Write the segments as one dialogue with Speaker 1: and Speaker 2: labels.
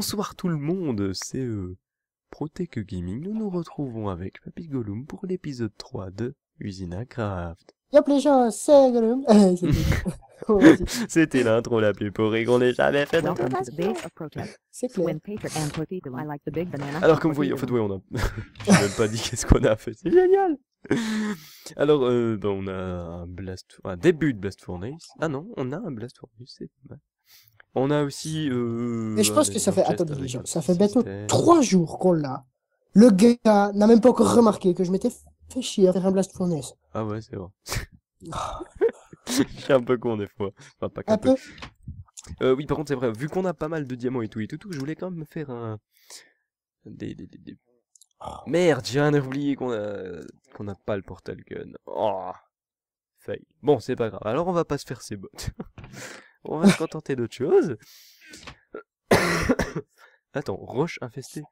Speaker 1: Bonsoir tout le monde, c'est Protec Gaming. Nous nous retrouvons avec Papy Gollum pour l'épisode 3 de Usina Craft.
Speaker 2: Y'a les gens, c'est Gollum. Oh, vas-y.
Speaker 1: C'était l'intro la plus pourrie qu'on ait jamais faite.
Speaker 2: C'est clair.
Speaker 1: Alors comme vous voyez, en fait, ouais, on a... J'ai même pas dit qu'est-ce qu'on a fait, c'est génial. Alors, ben, on a un début de Blast Furnace. Ah non, on a un Blast Furnace, c'est pas mal. On a aussi...
Speaker 2: Et je pense que ça fait... Attends, les gens, ça fait
Speaker 1: bientôt
Speaker 2: bientôt 3 jours qu'on l'a. Le gars n'a même pas encore remarqué que je m'étais fait chier à faire un Blast Furnace.
Speaker 1: Ah ouais, c'est vrai. Je suis un peu con des fois. Enfin, pas qu'un
Speaker 2: Un peu.
Speaker 1: Oui, par contre, c'est vrai, vu qu'on a pas mal de diamants et tout, je voulais quand même me faire un... Merde, j'ai rien à oublier qu'on a pas le portal gun. Oh, fail. Bon, c'est pas grave. Alors, on va pas se faire ces bottes. On va se contenter d'autre chose. Attends, roche infestée.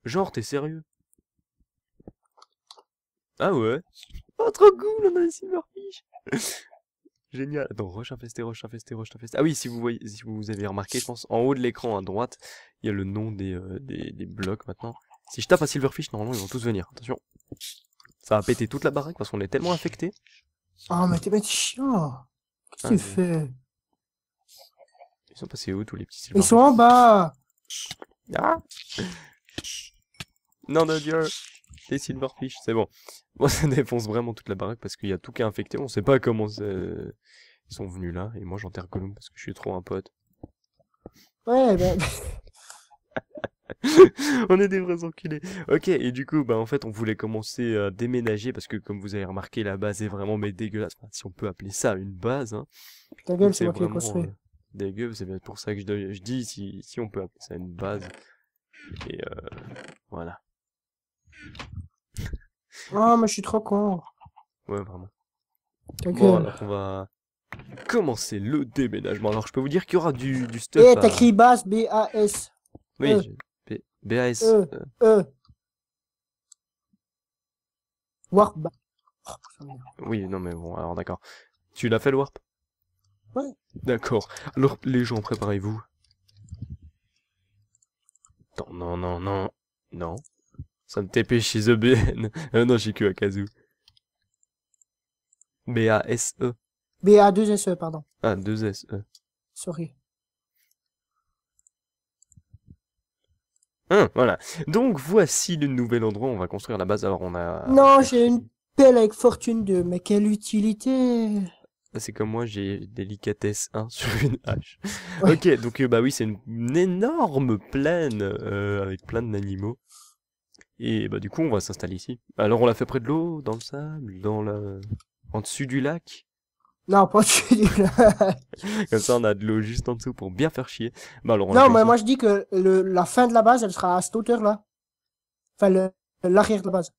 Speaker 1: Genre, t'es sérieux? Ah ouais? Oh, trop cool, on a des silverfish. Génial. Attends, roche infestée, roche infestée, roche infestée. Ah oui, si vous voyez, si vous avez remarqué, je pense, en haut de l'écran à droite, il y a le nom des blocs maintenant. Si je tape un silverfish, normalement, ils vont tous venir. Attention. Ça va péter toute la baraque parce qu'on est tellement infectés.
Speaker 2: Oh, mais t'es chiant. Qu'est-ce que tu fais?
Speaker 1: Ils sont passés où, tous les petits silverfish?
Speaker 2: Ils sont en bas.
Speaker 1: Ah! Non de Dieu! Les silverfish, c'est bon. Moi, ça défonce vraiment toute la baraque parce qu'il y a tout qui est infecté. On sait pas comment ils sont venus là. Et moi, j'enterre Gollum parce que je suis trop un pote.
Speaker 2: Ouais, ben...
Speaker 1: On est des vrais enculés. Ok, et du coup, bah en fait, on voulait commencer à déménager parce que, comme vous avez remarqué, la base est vraiment mais dégueulasse. Enfin, si on peut appeler ça une base, hein.
Speaker 2: Ta gueule, c'est moi qui l'ai construit.
Speaker 1: Dégueu, c'est bien pour ça que je dis si on peut appeler ça une base. Et voilà.
Speaker 2: Oh, mais je suis trop con.
Speaker 1: Ouais, vraiment.
Speaker 2: Ta
Speaker 1: Bon,
Speaker 2: gueule.
Speaker 1: alors on va commencer le déménagement. Alors, je peux vous dire qu'il y aura du stuff.
Speaker 2: Eh, t'as écrit base, B-A-S.
Speaker 1: Oui, BAS.
Speaker 2: Warp.
Speaker 1: Oui, non, mais bon, alors d'accord. Tu l'as fait le warp?
Speaker 2: Ouais.
Speaker 1: D'accord. Alors, les gens, préparez-vous. Attends, non, non, non. Non. Ça me TP chez The BN. Non, j'ai que Akazu. B-A-S-E.
Speaker 2: B-A-2-S-E, pardon.
Speaker 1: Ah, 2-S-E.
Speaker 2: Sorry.
Speaker 1: Voilà. Donc, voici le nouvel endroit où on va construire la base. Alors, on a...
Speaker 2: Non, j'ai une pelle avec fortune 2, mais quelle utilité?
Speaker 1: C'est comme moi, j'ai délicatesse 1 sur une hache.
Speaker 2: Ouais.
Speaker 1: Ok, donc bah oui, c'est une énorme plaine avec plein d'animaux. Et bah du coup, on va s'installer ici. Alors, on l'a fait près de l'eau, dans le sable, en dessus du lac.
Speaker 2: Non, pas dessus du lac.
Speaker 1: Comme ça, on a de l'eau juste en dessous pour bien faire chier. Bah alors, on
Speaker 2: Non,
Speaker 1: l'a
Speaker 2: mais
Speaker 1: fait ici.
Speaker 2: moi je dis que la fin de la base, elle sera à cette hauteur-là. Enfin, l'arrière de la base.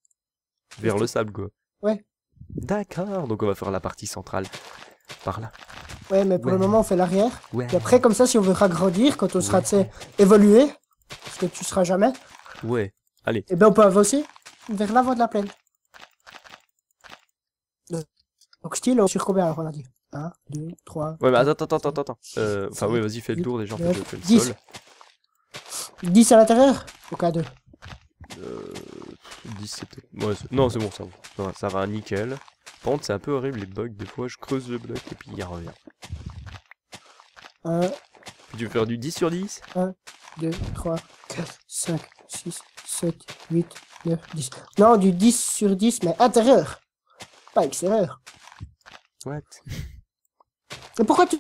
Speaker 1: Vers le sable, quoi.
Speaker 2: Ouais.
Speaker 1: D'accord, donc on va faire la partie centrale. Par là.
Speaker 2: Ouais, mais pour le moment, on fait l'arrière.
Speaker 1: Ouais.
Speaker 2: Et après, comme ça, si on veut agrandir, quand on sera, tu sais, évolué, parce que tu seras jamais,
Speaker 1: Ouais. Allez.
Speaker 2: et ben on peut avancer vers l'avant de la plaine. Donc, style, sur combien alors on a dit 1, 2, 3.
Speaker 1: Ouais, mais attends. Enfin, ouais, vas-y, fais le tour déjà, fais le
Speaker 2: 10.
Speaker 1: sol.
Speaker 2: 10 à l'intérieur? Au cas 2.
Speaker 1: 10 c'était... Ouais, non, c'est bon, ça va, nickel. Par contre, c'est un peu horrible les bugs, des fois je creuse le bloc et puis il revient. Puis tu veux faire du 10 sur 10?
Speaker 2: 1, 2, 3, 4, 5, 6, 7, 8, 9, 10. Non, du 10 sur 10, mais intérieur. Pas extérieur.
Speaker 1: What?
Speaker 2: Et pourquoi tu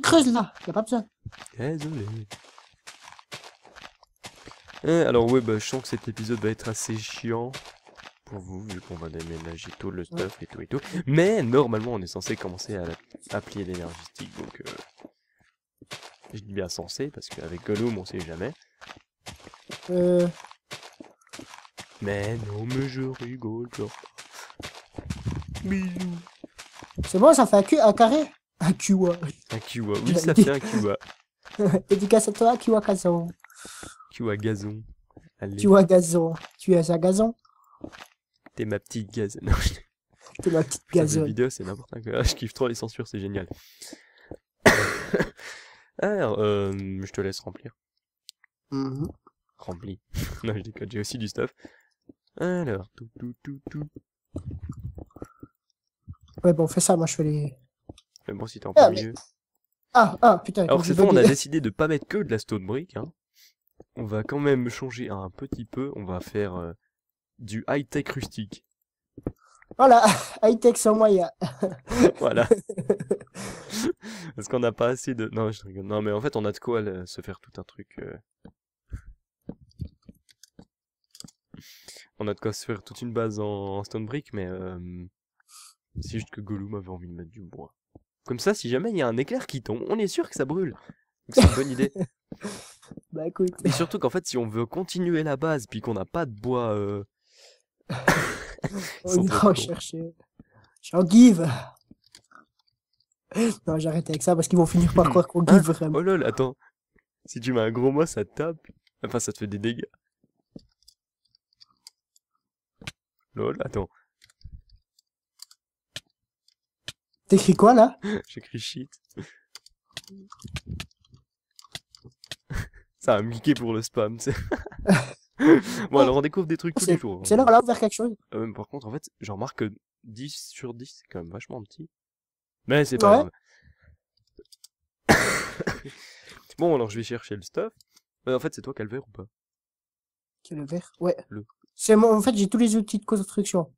Speaker 2: creuses là? Y'a pas besoin.
Speaker 1: Désolé. Alors ouais, bah je sens que cet épisode va être assez chiant pour vous, vu qu'on va déménager tout le stuff et tout. Mais normalement, on est censé commencer à appliquer l'énergie stick, donc... Je dis bien censé, parce qu'avec Gollum, on sait jamais. Mais non, mais je rigole, genre. Bisous.
Speaker 2: C'est bon, ça fait un carré. Un kiwa.
Speaker 1: Un kiwa, oui, ça fait un kiwa.
Speaker 2: Dédicace à toi, kiwa gazon.
Speaker 1: Kiwa gazon. Allez.
Speaker 2: Kiwa gazon. Tu es un gazon?
Speaker 1: T'es ma petite gazon. Non,
Speaker 2: T'es ma petite
Speaker 1: Cette
Speaker 2: gazon.
Speaker 1: vidéo, c'est n'importe quoi. Ah, je kiffe trop les censures, c'est génial. Alors, je te laisse remplir.
Speaker 2: Mhm.
Speaker 1: Rempli. Non, je déconne, j'ai aussi du stuff. Alors, tout.
Speaker 2: Ouais, bon, fais ça, moi je fais les...
Speaker 1: Mais bon, si t'es en
Speaker 2: Ah,
Speaker 1: plein
Speaker 2: mais...
Speaker 1: milieu.
Speaker 2: Putain, comme
Speaker 1: Alors,
Speaker 2: j'ai
Speaker 1: cette fois, on a
Speaker 2: bugué.
Speaker 1: décidé de pas mettre que de la stone brick, hein. On va quand même changer un petit peu. On va faire du high-tech rustique.
Speaker 2: Voilà, high-tech sans moyen.
Speaker 1: Voilà. Parce qu'on n'a pas assez de... Non, je rigole. Non, mais en fait, on a de quoi se faire tout un truc... On a de quoi se faire toute une base en stone brick, mais c'est juste que Gollum avait envie de mettre du bois. Comme ça, si jamais il y a un éclair qui tombe, on est sûr que ça brûle. Donc c'est une bonne idée.
Speaker 2: Bah écoute,
Speaker 1: Et surtout qu'en fait, si on veut continuer la base, puis qu'on n'a pas de bois... ils
Speaker 2: on
Speaker 1: sont
Speaker 2: ira
Speaker 1: trop
Speaker 2: en
Speaker 1: cons.
Speaker 2: chercher. J'en give. Non, j'arrête avec ça parce qu'ils vont finir par croire qu'on
Speaker 1: Hein?
Speaker 2: give vraiment.
Speaker 1: Oh lol, attends. Si tu mets un gros mot, ça te tape. Enfin, ça te fait des dégâts. Lol, attends.
Speaker 2: T'écris quoi là?
Speaker 1: J'écris shit. Ça va me geeker pour le spam, tu sais. Bon, alors on découvre des trucs tous les jours.
Speaker 2: C'est l'heure là, vers quelque chose.
Speaker 1: Par contre, en fait, j'en remarque que 10 sur 10, c'est quand même vachement petit. Mais c'est pas
Speaker 2: Ouais.
Speaker 1: grave. Bon, alors je vais chercher le stuff. En fait, c'est toi qui as le verre ou pas?
Speaker 2: Qui est le vert? Ouais.
Speaker 1: Le.
Speaker 2: C'est moi, en fait, j'ai tous les outils de construction.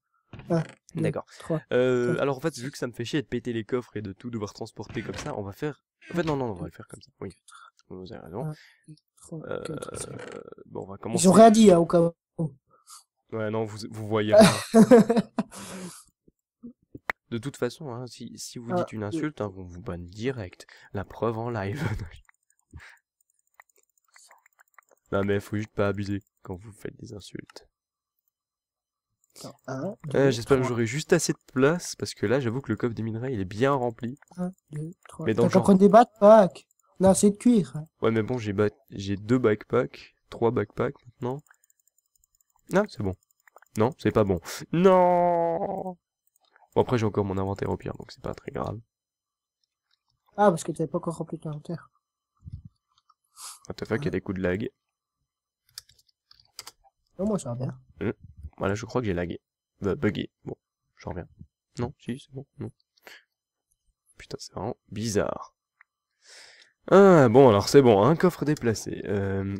Speaker 2: 1, 2,
Speaker 1: D'accord.
Speaker 2: 3.
Speaker 1: Alors en fait, vu que ça me fait chier de péter les coffres et de tout devoir transporter comme ça, on va faire... En fait, non, on va le faire comme ça. Oui, vous avez raison.
Speaker 2: 3, 4, 5.
Speaker 1: Bon, on va commencer.
Speaker 2: Ils ont rien dit, hein, au cas où.
Speaker 1: Ouais, non, vous voyez rien. De toute façon, hein, si vous dites une insulte, hein, on vous banne direct. La preuve en live. Non mais faut juste pas abuser quand vous faites des insultes. J'espère que j'aurai juste assez de place, parce que là, j'avoue que le coffre des minerais, il est bien rempli.
Speaker 2: 1, 2, 3.
Speaker 1: Mais dans
Speaker 2: T'as
Speaker 1: le
Speaker 2: qu'à
Speaker 1: genre...
Speaker 2: prendre des backpacks. On a assez de cuir.
Speaker 1: Ouais, mais bon, j'ai 2 backpacks, 3 backpacks maintenant. Ah, c'est bon. Non, c'est pas bon. Non. Bon, après, j'ai encore mon inventaire au pire, donc c'est pas très grave.
Speaker 2: Ah, parce que t'avais pas encore rempli ton inventaire.
Speaker 1: What the fuck, il y a des coups de lag.
Speaker 2: Non, moi, ça va bien.
Speaker 1: Voilà, je crois que j'ai lagué. Bugué. Bon, j'en reviens. Non, si, c'est bon, non. Putain, c'est vraiment bizarre. Ah, bon, alors c'est bon, un coffre déplacé.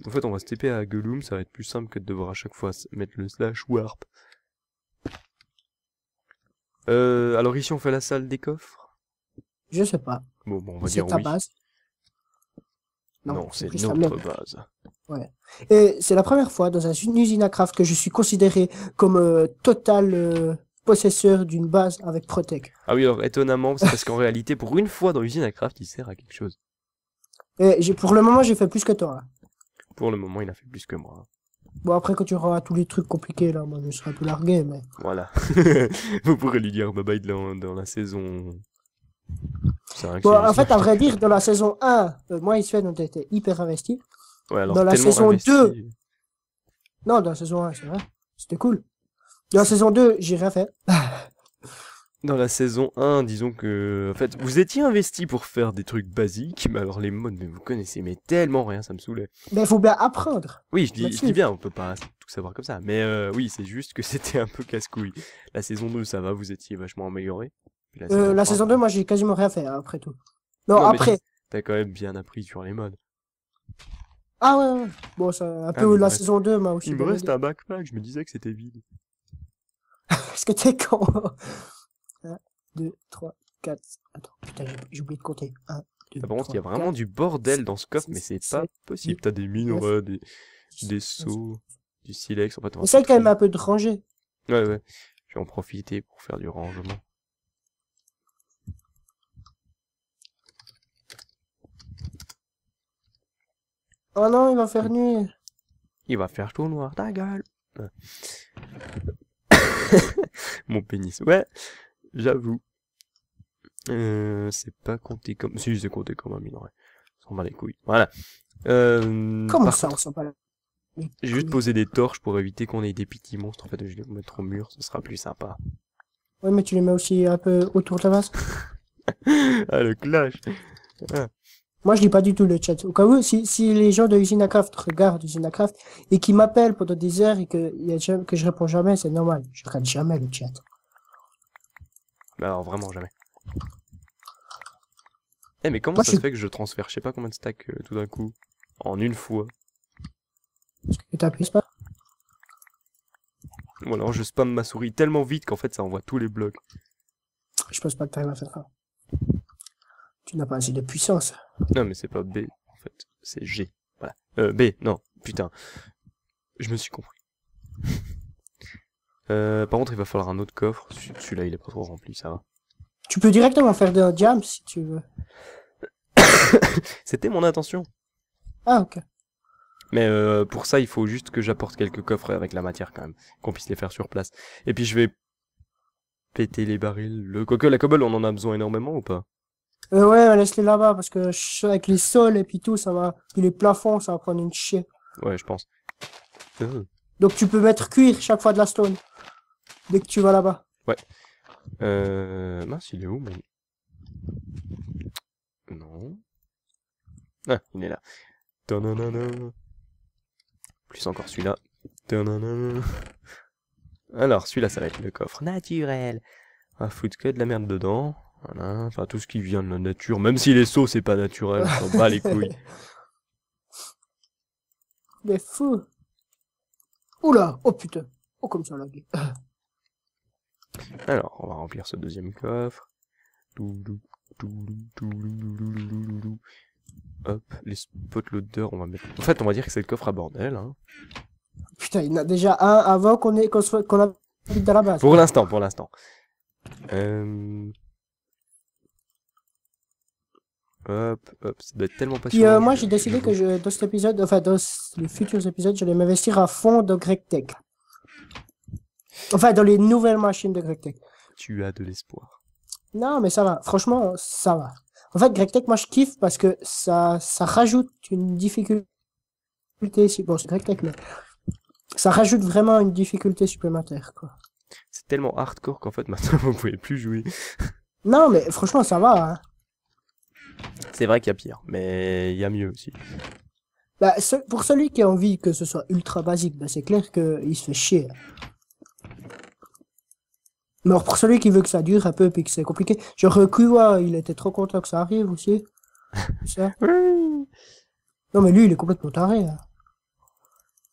Speaker 1: En fait, on va se TP à Gollum, ça va être plus simple que de devoir à chaque fois mettre le slash warp. Alors ici, on fait la salle des coffres.
Speaker 2: Je sais pas.
Speaker 1: Bon, on va
Speaker 2: C'est
Speaker 1: dire
Speaker 2: ta
Speaker 1: oui.
Speaker 2: base.
Speaker 1: Non, c'est
Speaker 2: juste la
Speaker 1: notre
Speaker 2: mienne.
Speaker 1: base.
Speaker 2: Ouais. Et c'est la première fois dans une usine à craft que je suis considéré comme total possesseur d'une base avec Protec.
Speaker 1: Ah oui, alors étonnamment, c'est parce qu'en réalité, pour une fois dans l'usine à craft, il sert à quelque chose.
Speaker 2: Et pour le moment, j'ai fait plus que toi. Hein.
Speaker 1: Pour le moment, il a fait plus que moi.
Speaker 2: Bon, après, quand tu auras tous les trucs compliqués, là, moi, je serai un peu largué, mais...
Speaker 1: Voilà. Vous pourrez lui dire bye bye dans la saison...
Speaker 2: Bon, en fait, à vrai dire, dans la saison 1, moi et Sven, on était hyper investis.
Speaker 1: Ouais, alors
Speaker 2: dans la
Speaker 1: tellement
Speaker 2: saison
Speaker 1: investi...
Speaker 2: 2... Non, dans la saison 1, c'est vrai. C'était cool. Dans la saison 2, j'ai rien fait.
Speaker 1: Dans la saison 1, disons que... En fait, vous étiez investi pour faire des trucs basiques, mais alors les modes, mais vous connaissez mais tellement rien, ça me saoulait.
Speaker 2: Mais il faut bien apprendre.
Speaker 1: Oui, je dis bien, on peut pas tout savoir comme ça. Mais oui, c'est juste que c'était un peu casse-couille. La saison 2, ça va, vous étiez vachement amélioré.
Speaker 2: La saison 2, moi, j'ai quasiment rien fait, hein, après tout. Non,
Speaker 1: mais
Speaker 2: après...
Speaker 1: T'as quand même bien appris sur les modes.
Speaker 2: Ah ouais. Bon, ça, un peu la saison 2 m'a aussi...
Speaker 1: Il me reste un backpack, je me disais que c'était vide.
Speaker 2: Est-ce que t'es con? 1, 2, 3, 4... Attends, putain, j'ai oublié de compter. 1, 2,
Speaker 1: Par contre, il y a
Speaker 2: 3,
Speaker 1: vraiment
Speaker 2: 4,
Speaker 1: du bordel dans ce coffre,
Speaker 2: 6,
Speaker 1: mais c'est
Speaker 2: 7,
Speaker 1: pas possible.
Speaker 2: 8,
Speaker 1: T'as des minerais, des
Speaker 2: 10,
Speaker 1: seaux, du silex, en fait.
Speaker 2: Essaye quand même un peu de ranger.
Speaker 1: Ouais, ouais. Je vais en profiter pour faire du rangement.
Speaker 2: Oh non, il va faire nuit.
Speaker 1: Il va faire tout noir, ta gueule. Mon pénis. Ouais, j'avoue. C'est pas compté comme... Si, c'est compté comme un minerai. On s'en bat les couilles. Voilà.
Speaker 2: Comment ça, on s'en parle?
Speaker 1: J'ai juste posé des torches pour éviter qu'on ait des petits monstres. En fait, je vais les mettre au mur, ce sera plus sympa.
Speaker 2: Ouais, mais tu les mets aussi un peu autour de la base.
Speaker 1: Ah, le clash. Ah.
Speaker 2: Moi, je lis pas du tout le chat. Au cas où, si les gens de Usine à Craft regardent Usine à Craft et qui m'appellent pendant des heures et que je réponds jamais, c'est normal. Je regarde jamais le chat.
Speaker 1: Mais alors vraiment jamais. Eh mais comment
Speaker 2: Moi,
Speaker 1: ça se fait que je transfère je sais pas combien de stacks tout d'un coup en une fois?
Speaker 2: Et t'appuies pas?
Speaker 1: Ou alors je spam ma souris tellement vite qu'en fait ça envoie tous les blocs.
Speaker 2: Je pense pas que t'arrives à faire ça. Tu n'as pas assez de puissance.
Speaker 1: Non mais c'est pas B en fait, c'est G. Voilà. B, non, putain. Je me suis compris. Par contre il va falloir un autre coffre. Celui-là il est pas trop rempli, ça va.
Speaker 2: Tu peux directement faire des jams si tu veux.
Speaker 1: C'était mon intention.
Speaker 2: Ah, ok.
Speaker 1: Mais pour ça il faut juste que j'apporte quelques coffres avec la matière quand même. Qu'on puisse les faire sur place. Et puis je vais péter les barils. Quoique la cobble on en a besoin énormément ou pas?
Speaker 2: Ouais, laisse-les là-bas parce que avec les sols et puis tout, ça va. Puis les plafonds, ça va prendre une chier.
Speaker 1: Ouais je pense.
Speaker 2: Donc tu peux mettre cuire chaque fois de la stone. Dès que tu vas là-bas.
Speaker 1: Ouais. Mince, il est où, mon... Non. Ah, il est là. Ta-na-na-na. Plus encore celui-là. Ta-na-na-na. Alors, celui-là, ça va être le coffre naturel. On va foutre que de la merde dedans. Voilà. Enfin, tout ce qui vient de la nature. Même si les seaux, c'est pas naturel. On s'en bat les couilles.
Speaker 2: Mais fou. Oula, oh putain. Oh, comme ça, là.
Speaker 1: Alors, on va remplir ce deuxième coffre. Toulou, toulou, toulou, toulou, toulou. Hop, les spotloaders, on va mettre... En fait, on va dire que c'est le coffre à bordel, hein.
Speaker 2: Putain, il y en a déjà un avant qu'on habite dans la base.
Speaker 1: Pour l'instant, pour l'instant. Hop, hop, ça doit être tellement
Speaker 2: Puis
Speaker 1: passionnant.
Speaker 2: moi, j'ai décidé que dans cet épisode, enfin, dans les futurs épisodes, j'allais m'investir à fond dans GregTech. Enfin, dans les nouvelles machines de GregTech.
Speaker 1: Tu as de l'espoir.
Speaker 2: Non, mais ça va. Franchement, ça va. En fait, GregTech, moi, je kiffe parce que ça rajoute une difficulté. Bon, c'est GregTech, mais ça rajoute vraiment une difficulté supplémentaire, quoi.
Speaker 1: C'est tellement hardcore qu'en fait, maintenant, vous pouvez plus jouer.
Speaker 2: Non, mais franchement, ça va, hein.
Speaker 1: C'est vrai qu'il y a pire, mais il y a mieux aussi.
Speaker 2: Bah, pour celui qui a envie que ce soit ultra basique, bah, c'est clair qu'il se fait chier. Mais alors, pour celui qui veut que ça dure un peu et que c'est compliqué, genre Kuwa, il était trop content que ça arrive aussi. Ça. Non, mais lui, il est complètement taré. Hein.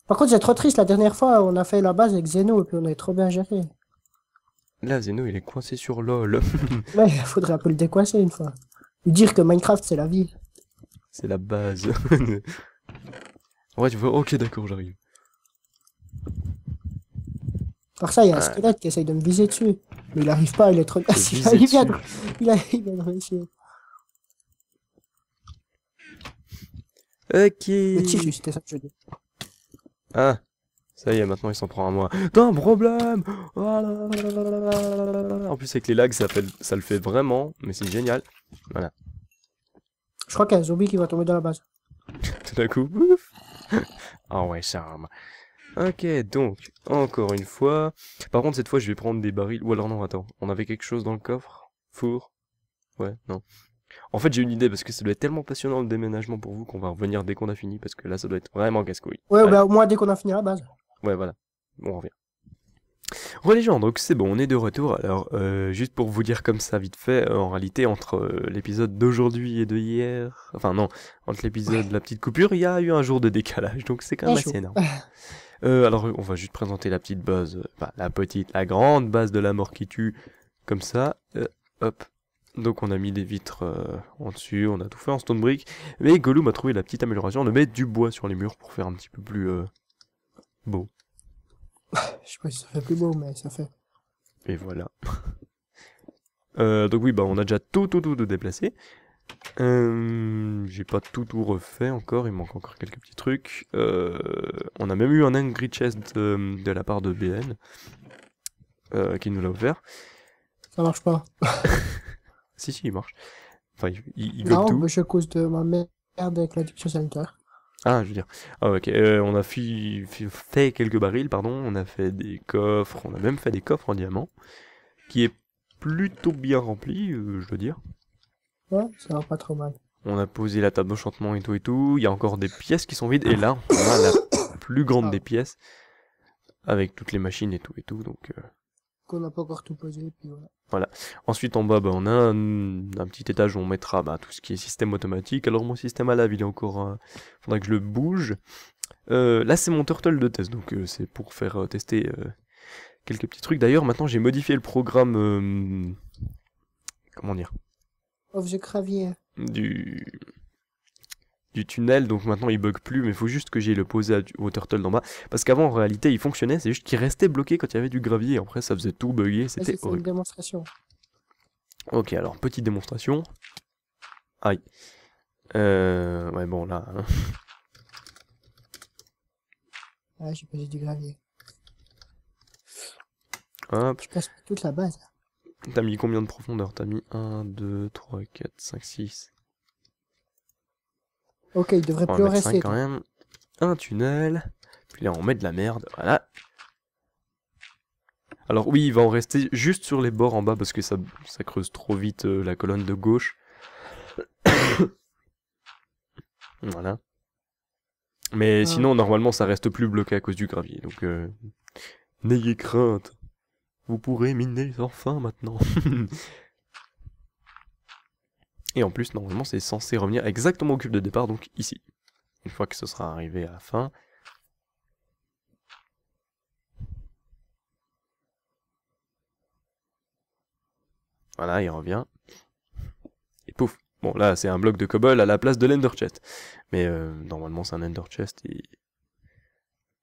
Speaker 2: Par contre, c'est trop triste. La dernière fois, on a fait la base avec Zeno et puis on avait trop bien géré.
Speaker 1: Là, Zeno, il est coincé sur LOL.
Speaker 2: Ouais, il faudrait un peu le décoincer une fois. Lui dire que Minecraft, c'est la vie.
Speaker 1: C'est la base. Ouais, tu vois, ok, d'accord, j'arrive.
Speaker 2: Par ça, il y a un squelette qui essaye de me viser dessus. Mais il arrive pas, il est trop... il vient de réussir.
Speaker 1: Ok.
Speaker 2: Le tir, c'était ça que je dis.
Speaker 1: Ah, ça y est, maintenant il s'en prend à moi. T'as un problème. En plus, avec les lags, ça le fait vraiment, mais c'est génial. Voilà.
Speaker 2: Je crois qu'il y a un zombie qui va tomber dans la base.
Speaker 1: Tout d'un coup, ouf. Ah ouais, charme. Ok, donc, encore une fois. Par contre, cette fois, je vais prendre des barils. Ou alors, non, attends. On avait quelque chose dans le coffre? Four? Ouais, non. En fait, j'ai une idée, parce que ça doit être tellement passionnant le déménagement pour vous qu'on va revenir dès qu'on a fini, parce que là, ça doit être vraiment casse-couille.
Speaker 2: Ouais,
Speaker 1: Allez.
Speaker 2: bah, au moins dès qu'on a fini la base.
Speaker 1: Ouais, voilà. Bon, on revient. Ouais les gens, donc c'est bon, on est de retour. Alors, juste pour vous dire comme ça vite fait, en réalité, entre l'épisode d'aujourd'hui et de hier, enfin non, entre l'épisode de la petite coupure, il y a eu un jour de décalage, donc c'est quand même assez énorme. Alors, on va juste présenter la petite base, enfin la grande base de la mort qui tue, comme ça. Hop. Donc on a mis des vitres en dessus, on a tout fait en stone brick, mais Gollum a trouvé la petite amélioration de mettre du bois sur les murs pour faire un petit peu plus beau.
Speaker 2: Je sais pas si ça fait plus beau, mais ça fait.
Speaker 1: Et voilà. Donc oui, bah on a déjà tout déplacé. J'ai pas tout refait encore, il manque encore quelques petits trucs. On a même eu un angry chest de la part de BN qui nous l'a offert.
Speaker 2: Ça marche pas.
Speaker 1: Si, il marche. Enfin, il gobe
Speaker 2: Non,
Speaker 1: tout.
Speaker 2: mais c'est à cause de ma merde avec l'addiction sanitaire.
Speaker 1: Ah, je veux dire. Ah, ok. On a fait quelques barils, pardon. On a fait des coffres. On a même fait des coffres en diamant. Qui est plutôt bien rempli, je dois dire.
Speaker 2: Ouais, ça va pas trop mal.
Speaker 1: On a posé la table d'enchantement et tout et tout. Il y a encore des pièces qui sont vides. Et là, on a la plus grande des pièces. Avec toutes les machines et tout. Donc,
Speaker 2: Qu'on n'a pas encore tout posé, puis voilà.
Speaker 1: voilà. Ensuite, en bas, bah, on a un petit étage où on mettra bah, tout ce qui est système automatique. Alors, mon système à lave, il est encore... faudrait que je le bouge. Là, c'est mon turtle de test. Donc, c'est pour faire tester quelques petits trucs. D'ailleurs, maintenant, j'ai modifié le programme... comment dire?
Speaker 2: Objet gravier.
Speaker 1: Du tunnel, donc maintenant il bug plus, mais il faut juste que j'aille le poser au turtle d'en bas. Parce qu'avant, en réalité, il fonctionnait, c'est juste qu'il restait bloqué quand il y avait du gravier. Après, ça faisait tout bugger, c'était
Speaker 2: C'est une
Speaker 1: horrible.
Speaker 2: démonstration.
Speaker 1: Ok, alors, petite démonstration. Aïe. Ouais, bon, là... hein.
Speaker 2: Ah, j'ai posé du gravier.
Speaker 1: Hop.
Speaker 2: Je casse toute la base.
Speaker 1: T'as mis combien de profondeur? T'as mis 1, 2, 3, 4, 5, 6.
Speaker 2: Ok, il devrait
Speaker 1: On
Speaker 2: plus
Speaker 1: va
Speaker 2: en
Speaker 1: mettre 5
Speaker 2: rester.
Speaker 1: quand même. Un tunnel. Puis là, on met de la merde. Voilà. Alors oui, il va en rester juste sur les bords en bas parce que ça creuse trop vite la colonne de gauche. Voilà. Mais sinon, normalement, ça reste plus bloqué à cause du gravier. Donc, n'ayez crainte. Vous pourrez miner enfin maintenant. Et en plus, normalement, c'est censé revenir exactement au cube de départ, donc ici. Une fois que ce sera arrivé à la fin. Voilà, il revient. Et pouf. Bon, là, c'est un bloc de cobble à la place de l'ender chest. Mais normalement, c'est un ender chest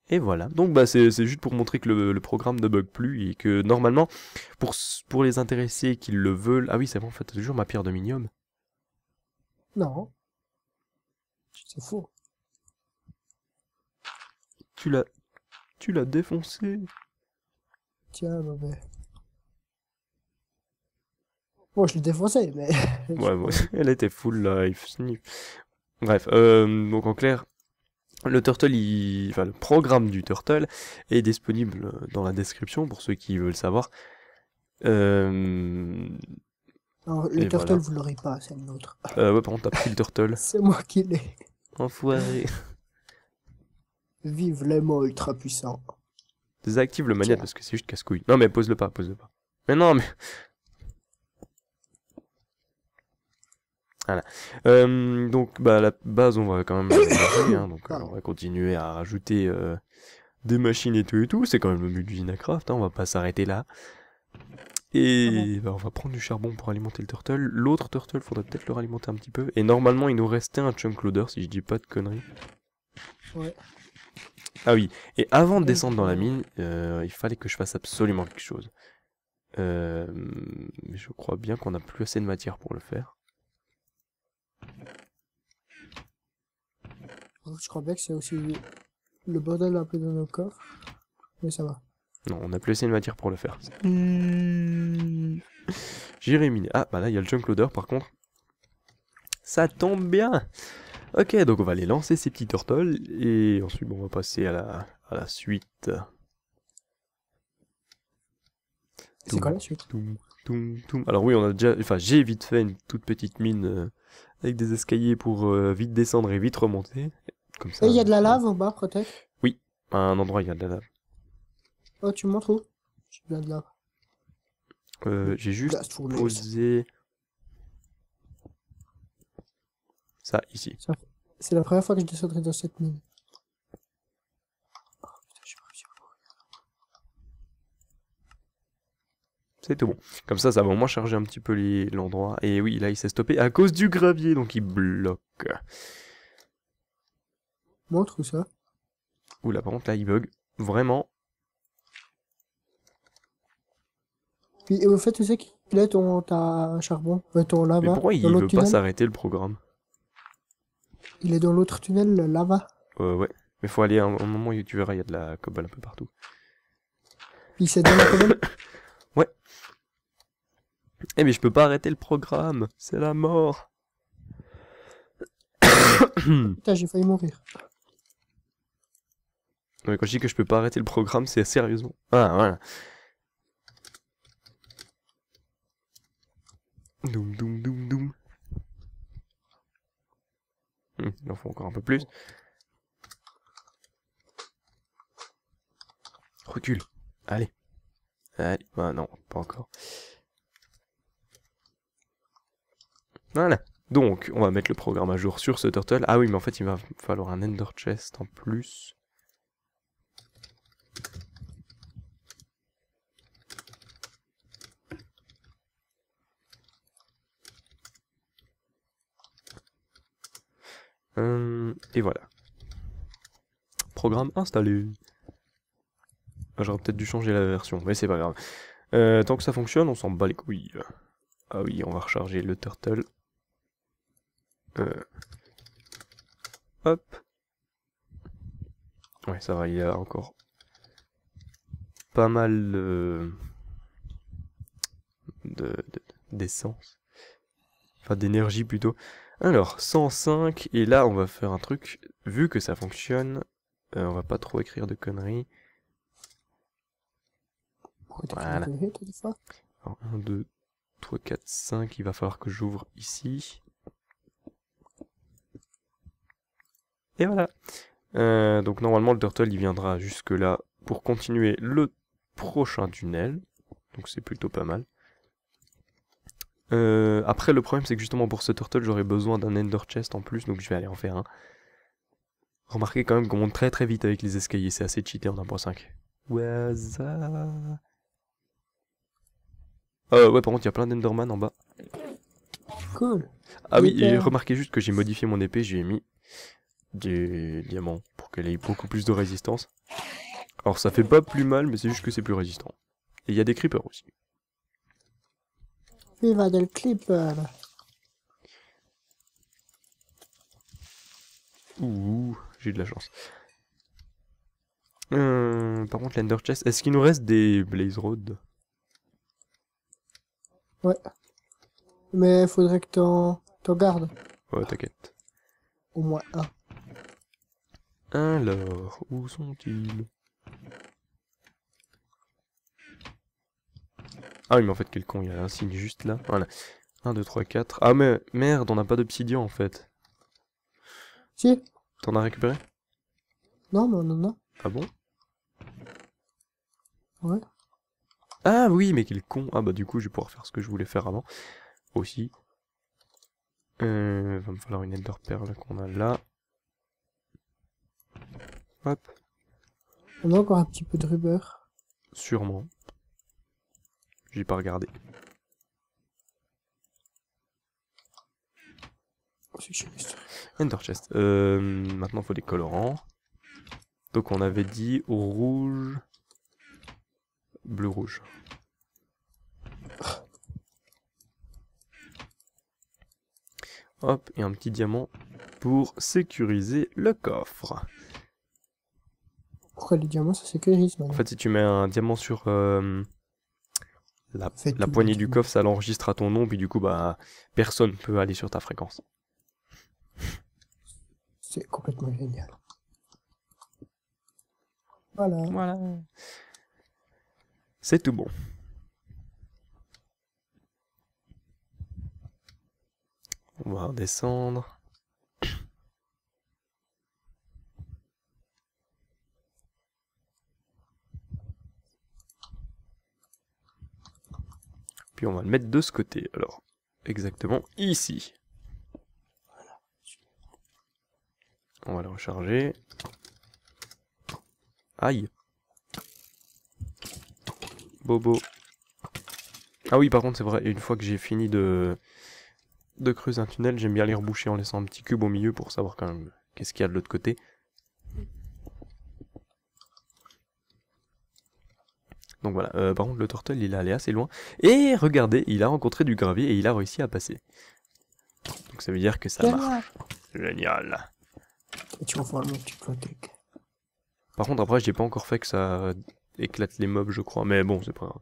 Speaker 1: et voilà. Donc, bah, c'est juste pour montrer que le programme ne bug plus et que normalement, pour les intéressés qui le veulent... Ah oui, c'est bon, en fait, t'as toujours ma pierre de minium.
Speaker 2: Non. C'est faux.
Speaker 1: Tu l'as défoncé.
Speaker 2: Tiens, mauvais. Bon, je l'ai défoncé, mais...
Speaker 1: Ouais, ouais, elle était full life. Bref, donc en clair, le turtle, enfin le programme du turtle est disponible dans la description pour ceux qui veulent savoir.
Speaker 2: Alors, le
Speaker 1: Et
Speaker 2: turtle,
Speaker 1: voilà.
Speaker 2: vous l'aurez pas, c'est le nôtre.
Speaker 1: Ouais, par contre, t'as pris le turtle.
Speaker 2: C'est moi qui l'ai.
Speaker 1: Enfoiré.
Speaker 2: Vive les mots ultra puissants.
Speaker 1: Désactive le magnète
Speaker 2: Tiens.
Speaker 1: parce que c'est juste casse-couille. Non, mais pose-le pas, pose-le pas. Mais non, mais... Voilà. Donc, bah, la base, on va quand même l'aménager, hein, donc on va continuer à rajouter des machines et tout. C'est quand même le but du Vinacraft, hein, on va pas s'arrêter là. Et bah, on va prendre du charbon pour alimenter le turtle. L'autre turtle, faudrait peut-être le ralimenter un petit peu. Et normalement, il nous restait un chunk loader, si je dis pas de conneries.
Speaker 2: Ouais.
Speaker 1: Ah oui, et avant de descendre dans la mine, il fallait que je fasse absolument quelque chose. Mais je crois bien qu'on n'a plus assez de matière pour le faire.
Speaker 2: Je crois bien que c'est aussi le bordel un peu dans nos coffres. Mais ça va.
Speaker 1: Non, on n'a plus assez de matière pour le faire. J'irai miner. Ah, bah là, il y a le chunk loader par contre. Ça tombe bien. Ok, donc on va aller lancer ces petits turtles. Et ensuite, bon, on va passer à la suite.
Speaker 2: C'est quoi la suite?
Speaker 1: Alors oui, on a déjà... Enfin, j'ai vite fait une toute petite mine avec des escaliers pour vite descendre et vite remonter. Comme ça.
Speaker 2: Et il y a de la lave en bas, peut-être?
Speaker 1: Oui, à un endroit, il y a de la lave.
Speaker 2: Oh, tu me montres où? J'ai de la lave.
Speaker 1: J'ai juste posé... ça, ici.
Speaker 2: C'est la première fois que je descendrai dans cette mine. Oh, putain, j'ai pas réussi à mourir.
Speaker 1: C'est tout bon. Comme ça va au moins charger un petit peu l'endroit. Et oui, là, il s'est stoppé à cause du gravier, donc il bloque.
Speaker 2: Montre où ça?
Speaker 1: Oula, par contre, là, il bug. Vraiment.
Speaker 2: Puis, au fait, tu sais qu'il est ta charbon, ton lava,
Speaker 1: Mais pourquoi il
Speaker 2: dans l'autre
Speaker 1: veut pas
Speaker 2: tunnel?
Speaker 1: s'arrêter le programme?
Speaker 2: Il est dans l'autre tunnel, le lava.
Speaker 1: Ouais. Mais faut aller à un moment où tu verras, il y a de la cobble un peu partout.
Speaker 2: Puis c'est dans la colonne.
Speaker 1: Ouais. Eh mais je peux pas arrêter le programme. C'est la mort.
Speaker 2: Putain, j'ai failli mourir.
Speaker 1: Ouais, quand je dis que je peux pas arrêter le programme, c'est sérieusement. Ah, voilà. Doum. faut encore un peu plus. Recule. Allez. Allez. Ah non, pas encore. Voilà. Donc, on va mettre le programme à jour sur ce turtle. Ah oui, mais en fait, il va falloir un ender chest en plus. Et voilà. Programme installé. Ah, j'aurais peut-être dû changer la version, mais c'est pas grave. Tant que ça fonctionne, on s'en bat les couilles. Ah oui, on va recharger le turtle. Hop. Ouais, ça va, il y a encore pas mal d'essence. Enfin, d'énergie plutôt. Alors, 105, et là, on va faire un truc. Vu que ça fonctionne, on va pas trop écrire de conneries.
Speaker 2: Pourquoi t'as
Speaker 1: Voilà.
Speaker 2: fait une connerie, toi, des fois?
Speaker 1: Alors, 1, 2, 3, 4, 5, il va falloir que j'ouvre ici. Et voilà. Donc normalement le turtle il viendra jusque là pour continuer le prochain tunnel. Donc c'est plutôt pas mal. Après le problème c'est que justement pour ce turtle j'aurais besoin d'un ender chest en plus, donc je vais aller en faire un. Remarquez quand même qu'on monte très très vite avec les escaliers, c'est assez cheaté en 1.5. Waza. Ouais, par contre il y a plein d'enderman en bas.
Speaker 2: Cool.
Speaker 1: Ah oui, et remarquez juste que j'ai modifié mon épée, j'ai mis des diamants pour qu'elle ait beaucoup plus de résistance. Alors ça fait pas plus mal, mais c'est juste que c'est plus résistant. Et il y a des creepers aussi.
Speaker 2: Viva del clipper.
Speaker 1: Ouh, j'ai eu de la chance. Par contre, l'Ender Chest, est-ce qu'il nous reste des Blaze Road?
Speaker 2: Ouais. Mais faudrait que t'en gardes.
Speaker 1: Ouais, t'inquiète.
Speaker 2: Au moins un.
Speaker 1: Alors, où sont-ils? Ah oui, mais en fait, quel con, il y a un signe juste là. Voilà. 1, 2, 3, 4. Ah mais merde, on n'a pas d'obsidian en fait.
Speaker 2: Si?
Speaker 1: T'en as récupéré?
Speaker 2: Non, non, non, non.
Speaker 1: Ah bon?
Speaker 2: Ouais.
Speaker 1: Ah oui, mais quel con. Ah bah du coup, je vais pouvoir faire ce que je voulais faire avant. Aussi. Va me falloir une Ender Pearl qu'on a là. Hop.
Speaker 2: On a encore un petit peu de rubber.
Speaker 1: Sûrement. J'ai pas regardé. Ender Chest. Maintenant, il faut des colorants. Donc, on avait dit rouge, bleu, rouge. Hop, et un petit diamant pour sécuriser le coffre.
Speaker 2: Pourquoi les diamants ça sécurise
Speaker 1: En
Speaker 2: maintenant?
Speaker 1: fait, si tu mets un diamant sur la
Speaker 2: tout
Speaker 1: poignée
Speaker 2: le
Speaker 1: du
Speaker 2: diamant.
Speaker 1: coffre, ça l'enregistre à ton nom, puis du coup, bah, personne peut aller sur ta fréquence.
Speaker 2: C'est complètement génial. Voilà.
Speaker 1: Voilà. C'est tout bon. On va redescendre. Puis on va le mettre de ce côté. Alors, exactement ici. On va le recharger. Aïe. Bobo. Ah oui, par contre, c'est vrai, une fois que j'ai fini de creuser un tunnel, j'aime bien les reboucher en laissant un petit cube au milieu pour savoir quand même qu'est-ce qu'il y a de l'autre côté. Donc voilà, par contre le turtle il est allé assez loin. Et regardez, il a rencontré du gravier et il a réussi à passer. Donc ça veut dire que ça marche. Génial.
Speaker 2: Et tu vas voir mon petit protect.
Speaker 1: Par contre après j'ai pas encore fait que ça éclate les mobs je crois. Mais bon c'est pas grave.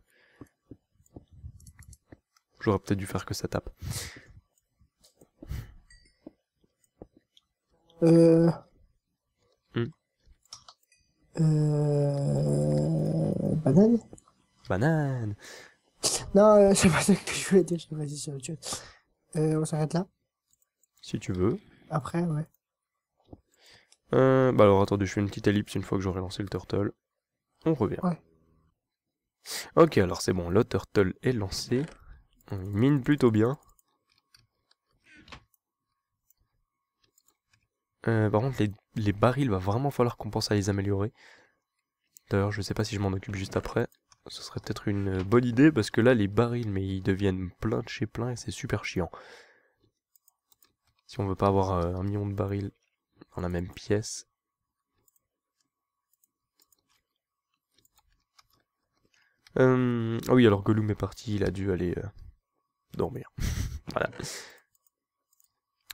Speaker 1: J'aurais peut-être dû faire que ça tape.
Speaker 2: Banane?
Speaker 1: Banane.
Speaker 2: Non, c'est pas ça que je voulais dire, je vais dire sur autre chose. On s'arrête là?
Speaker 1: Si tu veux.
Speaker 2: Après, ouais.
Speaker 1: Bah alors attendez, je fais une petite ellipse une fois que j'aurai lancé le turtle. On revient.
Speaker 2: Ouais.
Speaker 1: Ok, alors c'est bon, le turtle est lancé. On mine plutôt bien. Par contre, les barils, va vraiment falloir qu'on pense à les améliorer. D'ailleurs, je sais pas si je m'en occupe juste après. Ce serait peut-être une bonne idée, parce que là, les barils, mais ils deviennent plein de chez plein, et c'est super chiant. Si on veut pas avoir 1 million de barils dans la même pièce. Ah oui, alors Gollum est parti, il a dû aller dormir. Voilà.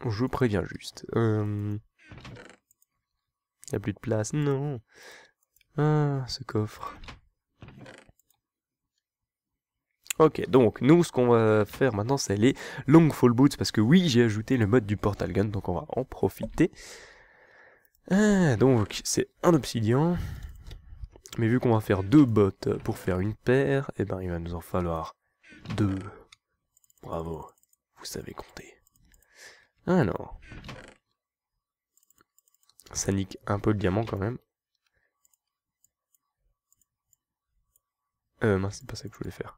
Speaker 1: Je préviens juste. Y a plus de place, non. Ah, ce coffre. Ok, donc nous, ce qu'on va faire maintenant, c'est les long fall boots, parce que oui, j'ai ajouté le mode du portal gun, donc on va en profiter. Ah, donc, c'est un obsidian. Mais vu qu'on va faire 2 bottes pour faire une paire, eh ben il va nous en falloir 2. Bravo, vous savez compter. Alors, ça nique un peu le diamant quand même. Mince, c'est pas ça que je voulais faire.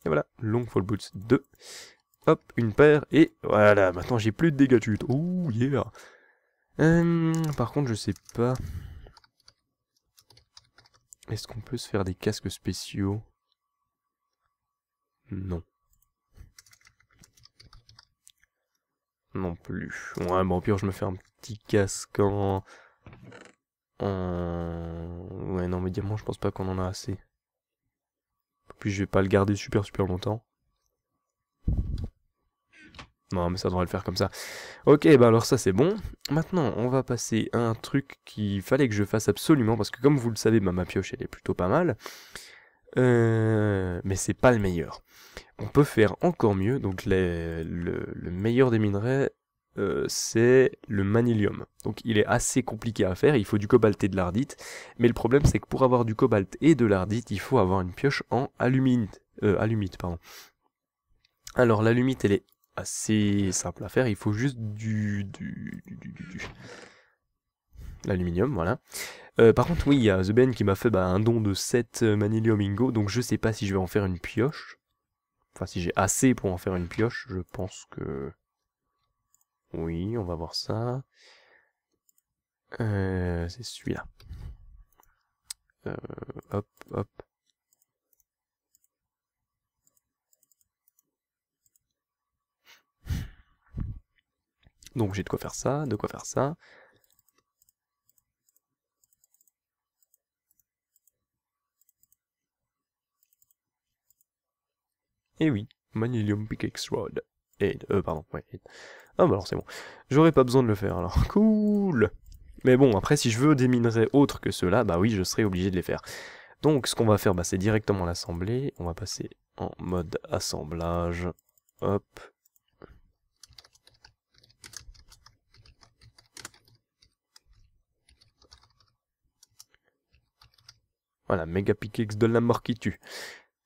Speaker 1: Et voilà, long fall boots 2. Hop, une paire, et voilà, maintenant j'ai plus de dégâts de chute. Ouh, yeah. Par contre, je sais pas. Est-ce qu'on peut se faire des casques spéciaux? Non. Non plus. Ouais, bon, au pire, je me fais un petit casque en... Ouais, non, mais diamant, je pense pas qu'on en a assez. Puis je vais pas le garder super longtemps. Non, mais ça devrait le faire comme ça. Ok, bah alors ça c'est bon. Maintenant, on va passer à un truc qu'il fallait que je fasse absolument, parce que comme vous le savez, bah, ma pioche elle est plutôt pas mal. Mais c'est pas le meilleur. On peut faire encore mieux, donc le meilleur des minerais, c'est le manilium. Donc il est assez compliqué à faire, il faut du cobalt et de l'ardite, mais le problème c'est que pour avoir du cobalt et de l'ardite, il faut avoir une pioche en alumite. Pardon. Alors l'alumite elle est assez simple à faire, il faut juste l'aluminium, voilà. Par contre, oui, il y a The Ben qui m'a fait un don de 7 Manilium Ingo, donc je sais pas si je vais en faire une pioche. Enfin, si j'ai assez pour en faire une pioche, je pense que... Oui, on va voir ça. C'est celui-là. Hop, hop. Donc j'ai de quoi faire ça, de quoi faire ça. Et oui, Manilium Pickaxe Rod. Et, pardon, ouais. Ah bah alors c'est bon. J'aurais pas besoin de le faire alors. Cool. Mais bon, après si je veux des minerais autres que ceux-là, bah oui, je serai obligé de les faire. Donc ce qu'on va faire, c'est directement l'assembler. On va passer en mode assemblage. Hop. Voilà, méga pickaxe de la mort qui tue.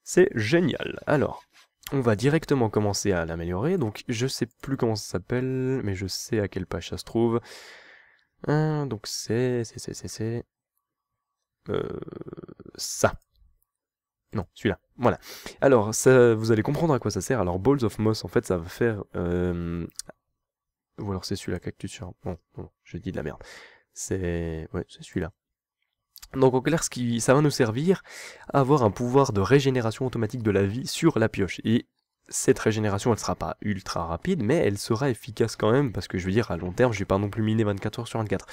Speaker 1: C'est génial. Alors, on va directement commencer à l'améliorer. Donc, je sais plus comment ça s'appelle, mais je sais à quelle page ça se trouve. Donc, ça. Non, celui-là. Voilà. Alors, ça, vous allez comprendre à quoi ça sert. Alors, Balls of Moss, en fait, ça va faire... Ou alors c'est celui-là, Cactus sur... Bon, je dis de la merde. C'est... Ouais, c'est celui-là. Donc en clair, ça va nous servir à avoir un pouvoir de régénération automatique de la vie sur la pioche. Et cette régénération, elle sera pas ultra rapide, mais elle sera efficace quand même, parce que je veux dire, à long terme, je vais pas non plus miner 24 heures sur 24.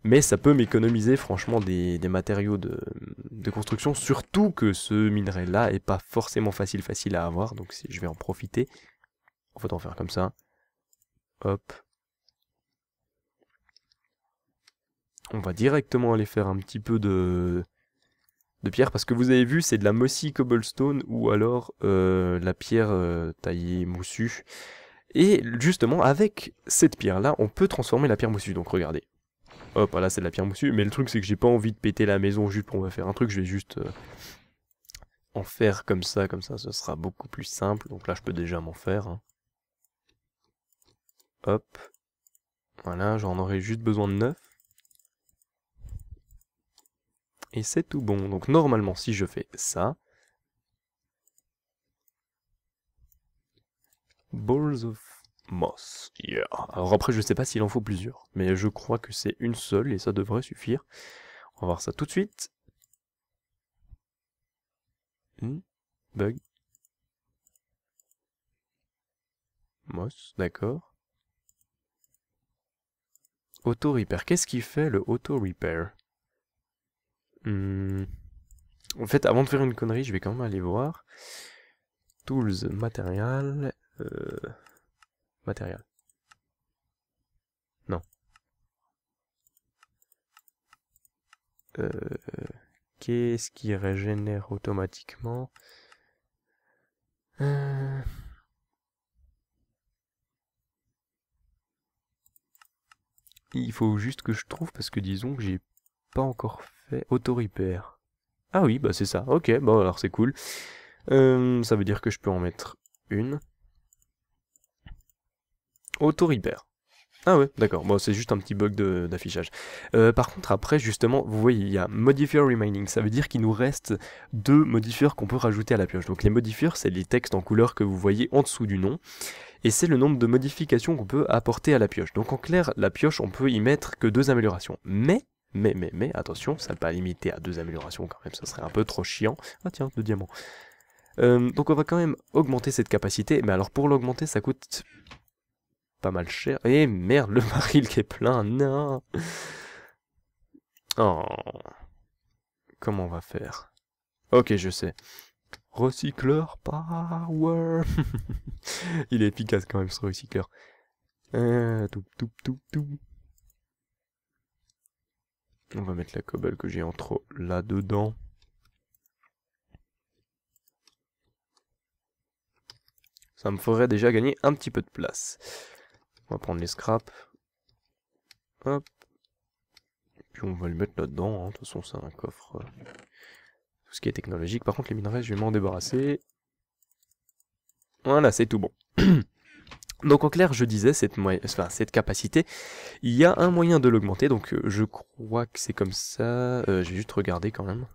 Speaker 1: Mais ça peut m'économiser franchement des matériaux de construction, surtout que ce minerai-là est pas forcément facile à avoir, donc je vais en profiter. En fait, on va faire comme ça. Hop. On va directement aller faire un petit peu de pierre, parce que vous avez vu, c'est de la mossy cobblestone, ou alors la pierre taillée moussue. Et justement, avec cette pierre-là, on peut transformer la pierre moussue. Donc regardez. Hop, là c'est de la pierre moussue, mais le truc c'est que j'ai pas envie de péter la maison juste pour faire un truc, je vais juste en faire comme ça, ce sera beaucoup plus simple. Donc là je peux déjà m'en faire. Hein. Hop. Voilà, j'en aurai juste besoin de 9. Et c'est tout bon. Donc normalement, si je fais ça... Balls of moss. Yeah. Alors après, je sais pas s'il en faut plusieurs. Mais je crois que c'est une seule et ça devrait suffire. On va voir ça tout de suite. Bug. Moss, d'accord. Auto repair. Qu'est-ce qui fait le auto repair? En fait, avant de faire une connerie, je vais quand même aller voir. Tools, matériel. Matériel. Non. Qu'est-ce qui régénère automatiquement? Il faut juste que je trouve parce que disons que j'ai pas encore fait auto repair. Ah oui, bah c'est ça. Ok, bon alors c'est cool. Ça veut dire que je peux en mettre une. Auto repair. Ah ouais, d'accord. Bon, c'est juste un petit bug d'affichage. Par contre, après, justement, vous voyez, il y a modifier remaining. Ça veut dire qu'il nous reste 2 modifiers qu'on peut rajouter à la pioche. Donc les modifiers, c'est les textes en couleur que vous voyez en dessous du nom. Et c'est le nombre de modifications qu'on peut apporter à la pioche. Donc en clair, la pioche, on peut y mettre que 2 améliorations. Mais, attention, ça ne pas limiter à 2 améliorations quand même, ça serait un peu trop chiant. Ah tiens, 2 diamants. Donc on va quand même augmenter cette capacité. Mais alors pour l'augmenter, ça coûte... pas mal cher. Et merde, le baril qui est plein, non. Oh. Comment on va faire? Ok, je sais. Recycleur power. Il est efficace quand même ce recycleur. Tout. On va mettre la cobble que j'ai en trop là-dedans. Ça me ferait déjà gagner un petit peu de place. On va prendre les scraps. Hop. Puis on va le mettre là-dedans. De toute façon, c'est un coffre. Tout ce qui est technologique. Par contre, les minerais, je vais m'en débarrasser. Voilà, c'est tout bon. Donc en clair, je disais, cette capacité, il y a un moyen de l'augmenter. Donc je crois que c'est comme ça. Je vais juste regarder quand même.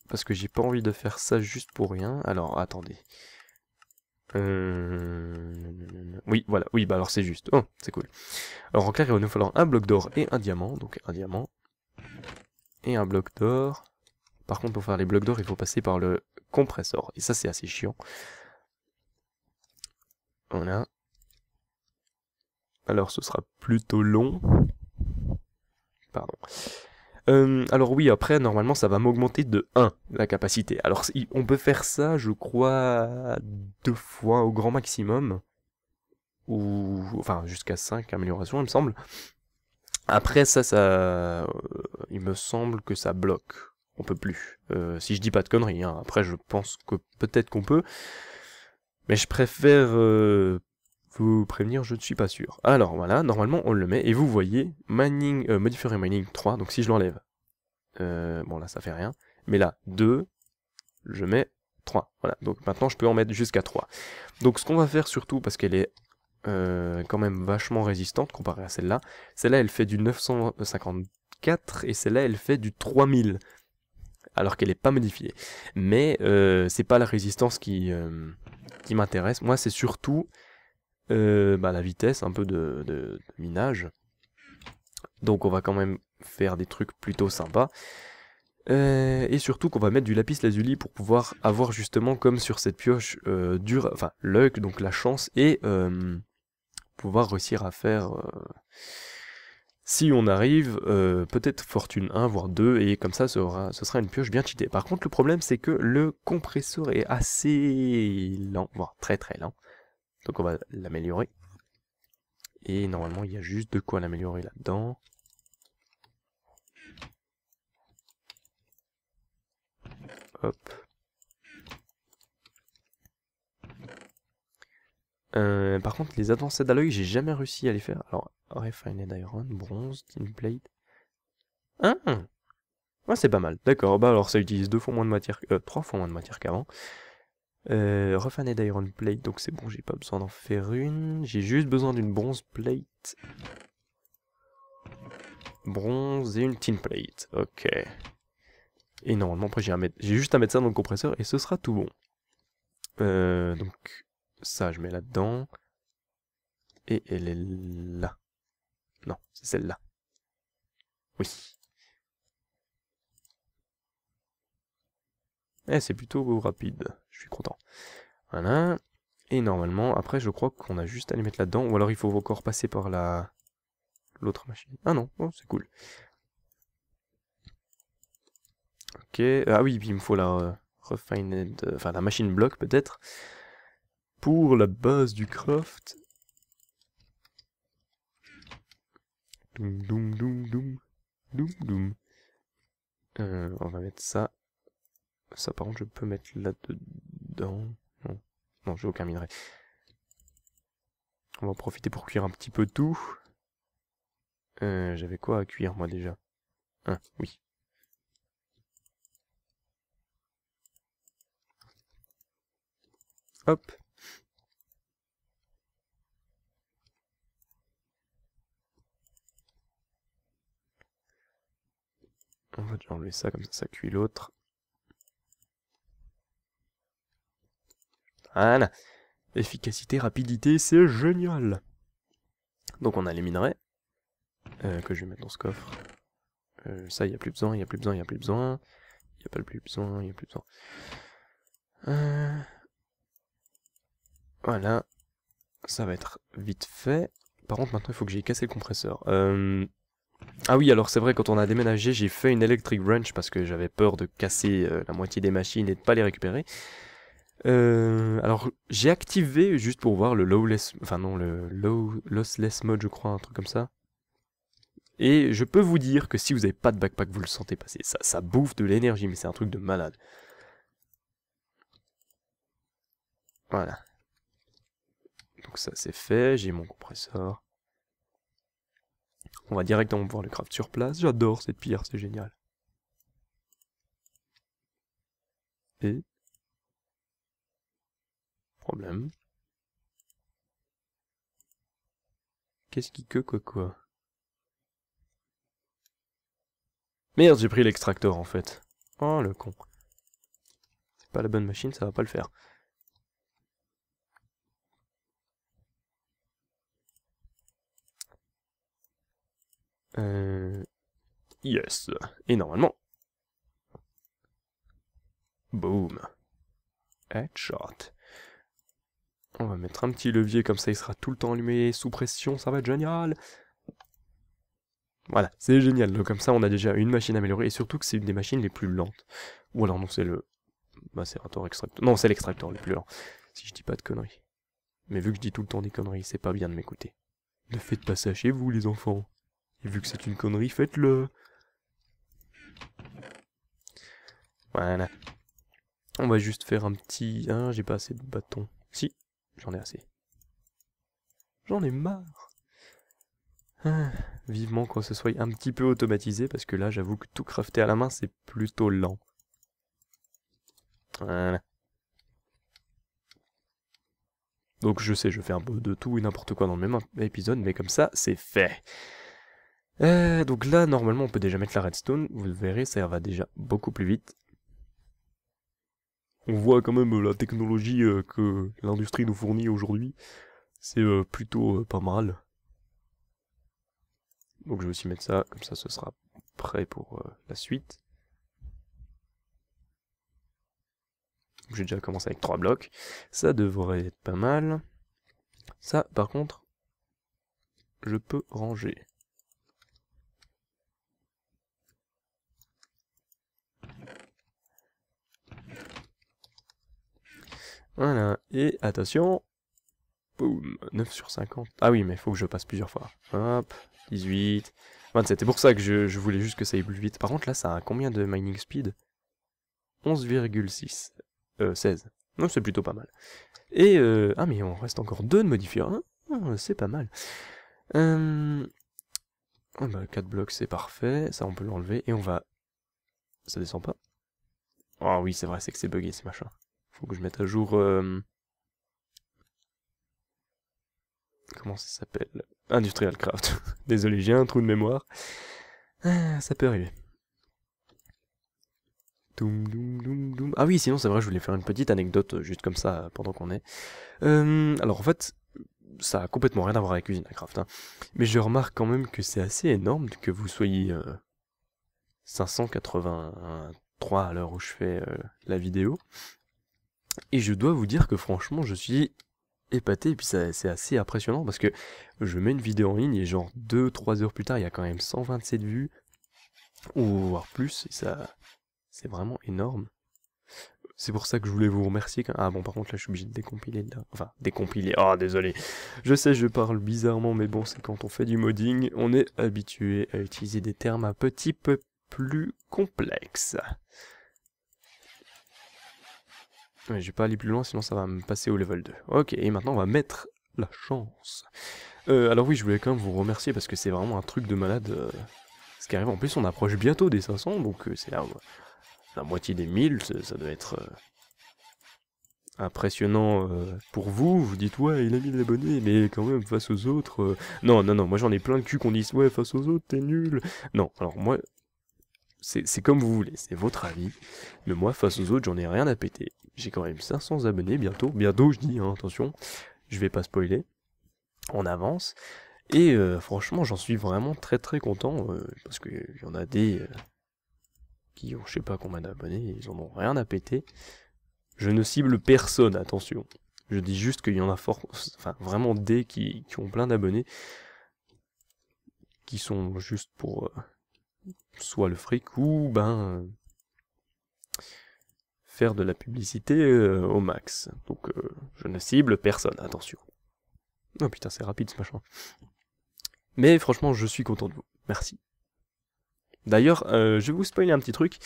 Speaker 1: Parce que j'ai pas envie de faire ça juste pour rien. Alors, attendez. Oui, voilà. Oui, bah alors c'est juste. Oh, c'est cool. Alors en clair, il va nous falloir un bloc d'or et un diamant. Donc un diamant. Et un bloc d'or. Par contre, pour faire les blocs d'or, il faut passer par le compresseur. Et ça, c'est assez chiant. Voilà. Alors, ce sera plutôt long. Pardon. Alors oui, après, normalement, ça va m'augmenter de 1, la capacité. Alors, on peut faire ça, je crois, 2 fois au grand maximum. Ou, enfin, jusqu'à 5 améliorations, il me semble. Après, il me semble que ça bloque. On peut plus. Si je dis pas de conneries, hein. Après, je pense que peut-être qu'on peut. Mais je préfère vous prévenir, je ne suis pas sûr. Alors voilà, normalement on le met, et vous voyez, modifier mining 3, donc si je l'enlève, bon là ça fait rien, mais là, 2, je mets 3, voilà, donc maintenant je peux en mettre jusqu'à 3. Donc ce qu'on va faire surtout, parce qu'elle est quand même vachement résistante comparée à celle-là elle fait du 954, et celle-là elle fait du 3000, alors qu'elle n'est pas modifiée. Mais c'est pas la résistance qui m'intéresse, moi c'est surtout... la vitesse un peu de minage. Donc on va quand même faire des trucs plutôt sympas. Et surtout qu'on va mettre du lapis lazuli pour pouvoir avoir justement comme sur cette pioche luck, donc la chance, et pouvoir réussir à faire, si on arrive, peut-être fortune 1 voire 2, et comme ça ce sera une pioche bien cheatée. Par contre le problème c'est que le compresseur est assez lent, voire très très lent. Donc on va l'améliorer. Et normalement il y a juste de quoi l'améliorer là-dedans. Hop. Par contre les avancées d'alloy, j'ai jamais réussi à les faire. Alors, refined iron, bronze, tin plate. Ah, c'est pas mal. D'accord, bah alors ça utilise 2 fois moins de matière, 3 fois moins de matière qu'avant. Refined Iron Plate, donc c'est bon, j'ai pas besoin d'en faire une. J'ai juste besoin d'une bronze plate. Bronze et une tin plate, ok. Et normalement, après, j'ai juste à mettre ça dans le compresseur et ce sera tout bon. Donc, ça, je mets là-dedans. Et elle est là. Non, c'est celle-là. Oui. Eh, c'est plutôt rapide. Je suis content. Voilà. Et normalement, après, je crois qu'on a juste à les mettre là-dedans. Ou alors, il faut encore passer par l'autre machine. Ah non, oh, c'est cool. Ok. Ah oui, puis il me faut la refined... Enfin, la machine block, peut-être. Pour la base du craft. Doum, doum, doum, doum. Doum, doum. On va mettre ça. Ça, par contre, je peux mettre là-dedans. Non, non, j'ai aucun minerai. On va en profiter pour cuire un petit peu tout. J'avais quoi à cuire, moi, déjà? Oui. Hop. On va déjà enlever ça, comme ça cuit l'autre. Voilà. Efficacité, rapidité, c'est génial. Donc on a les minerais. Que je vais mettre dans ce coffre. Ça, il n'y a plus besoin, il n'y a plus besoin, il n'y a plus besoin. Il n'y a pas plus besoin, il n'y a plus besoin. Voilà. Ça va être vite fait. Par contre, maintenant, il faut que j'aille casser le compresseur. Ah oui, alors c'est vrai, quand on a déménagé, j'ai fait une electric wrench parce que j'avais peur de casser la moitié des machines et de pas les récupérer. Alors, j'ai activé, juste pour voir, le lossless mode, je crois, un truc comme ça. Et je peux vous dire que si vous n'avez pas de backpack, vous le sentez passer. Ça bouffe de l'énergie, mais c'est un truc de malade. Voilà. Donc ça c'est fait, j'ai mon compresseur. On va directement pouvoir le craft sur place. J'adore cette pierre, c'est génial. Et... Problème. Qu'est-ce qui quoi? Merde, j'ai pris l'extracteur en fait. Oh le con. C'est pas la bonne machine, ça va pas le faire. Yes. Et normalement... Boom. Headshot. On va mettre un petit levier comme ça, il sera tout le temps allumé sous pression, ça va être génial. Voilà, c'est génial. Donc comme ça, on a déjà une machine améliorée et surtout que c'est une des machines les plus lentes. Ou alors non, c'est le macérateur extracteur. Non, c'est l'extracteur le plus lent. Si je dis pas de conneries. Mais vu que je dis tout le temps des conneries, c'est pas bien de m'écouter. Ne faites pas ça chez vous, les enfants. Et vu que c'est une connerie, faites-le. Voilà. On va juste faire un petit... Ah, j'ai pas assez de bâtons. Si, j'en ai assez. J'en ai marre. Ah, vivement quand ce soit un petit peu automatisé, parce que là, j'avoue que tout crafter à la main, c'est plutôt lent. Voilà. Donc je sais, je fais un peu de tout et n'importe quoi dans le même épisode, mais comme ça, c'est fait. Donc là, normalement, on peut déjà mettre la redstone. Vous verrez, ça va déjà beaucoup plus vite. On voit quand même la technologie que l'industrie nous fournit aujourd'hui. C'est plutôt pas mal. Donc je vais aussi mettre ça, comme ça ce sera prêt pour la suite. J'ai déjà commencé avec 3 blocs. Ça devrait être pas mal. Ça, par contre, je peux ranger. Voilà, et attention. Boum, 9 sur 50. Ah oui, mais il faut que je passe plusieurs fois. Hop, 18, 27. C'est pour ça que je voulais juste que ça aille plus vite. Par contre, là, ça a combien de mining speed? 11,6. 16. Non, c'est plutôt pas mal. Et, ah, mais on reste encore 2 de modifier. Hein, c'est pas mal. Ah bah, 4 blocs, c'est parfait. Ça, on peut l'enlever. Et on va... Ça descend pas? Oh oui, c'est vrai, c'est que c'est bugué, ces machins. Faut que je mette à jour... Comment ça s'appelle? Industrial Craft. Désolé, j'ai un trou de mémoire. Ah, ça peut arriver. Doum, doum, doum, doum. Ah oui, sinon c'est vrai, je voulais faire une petite anecdote juste comme ça pendant qu'on est. Alors en fait, ça a complètement rien à voir avec Cuisine à Craft, hein. Mais je remarque quand même que c'est assez énorme que vous soyez 583 à l'heure où je fais la vidéo. Et je dois vous dire que franchement, je suis épaté, et puis c'est assez impressionnant parce que je mets une vidéo en ligne et genre 2-3 heures plus tard, il y a quand même 127 vues, ou voire plus, et ça, c'est vraiment énorme. C'est pour ça que je voulais vous remercier. Ah bon, par contre, là, je suis obligé de décompiler là. Enfin, décompiler. Ah, désolé. Je sais, je parle bizarrement, mais bon, c'est quand on fait du modding, on est habitué à utiliser des termes un petit peu plus complexes. Ouais, je vais pas aller plus loin, sinon ça va me passer au level 2. Ok, et maintenant, on va mettre la chance. Alors oui, je voulais quand même vous remercier, parce que c'est vraiment un truc de malade. Ce qui arrive, en plus, on approche bientôt des 500, donc c'est là... La moitié des 1000, ça doit être impressionnant pour vous. Vous dites, ouais, il a 1000 abonnés, mais quand même, face aux autres... Non, moi j'en ai plein le cul qu'on dise, ouais, face aux autres, t'es nul. Non, alors moi, c'est comme vous voulez, c'est votre avis. Mais moi, face aux autres, j'en ai rien à péter. J'ai quand même 500 abonnés bientôt. Bientôt, je dis, hein, attention, je vais pas spoiler. On avance. Et franchement, j'en suis vraiment très très content, parce qu'il y en a des... qui ont je sais pas combien d'abonnés, ils en ont rien à péter. Je ne cible personne, attention. Je dis juste qu'il y en a vraiment des qui ont plein d'abonnés, qui sont juste pour soit le fric ou faire de la publicité au max. Donc je ne cible personne, attention. Oh putain, c'est rapide ce machin. Mais franchement, je suis content de vous. Merci. D'ailleurs, je vais vous spoiler un petit truc.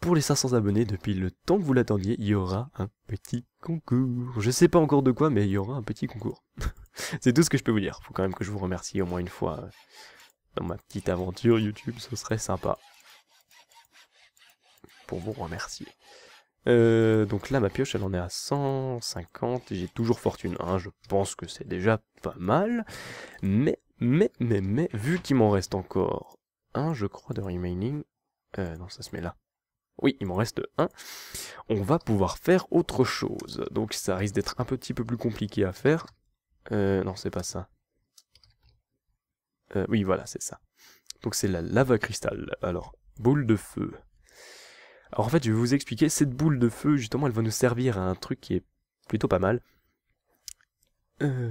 Speaker 1: Pour les 500 abonnés, depuis le temps que vous l'attendiez, il y aura un petit concours. Je sais pas encore de quoi, mais il y aura un petit concours. C'est tout ce que je peux vous dire. Faut quand même que je vous remercie au moins une fois dans ma petite aventure YouTube, ce serait sympa. Pour vous remercier. Donc là, ma pioche, elle en est à 150, et j'ai toujours fortune 1, je pense que c'est déjà pas mal. Mais, vu qu'il m'en reste encore un, je crois, de remaining... non, ça se met là. Oui, il m'en reste un. On va pouvoir faire autre chose. Donc ça risque d'être un petit peu plus compliqué à faire. Non, c'est pas ça. Oui, voilà, c'est ça. Donc c'est la lava cristal. Alors, boule de feu. Alors en fait, je vais vous expliquer. Cette boule de feu, justement, elle va nous servir à un truc qui est plutôt pas mal.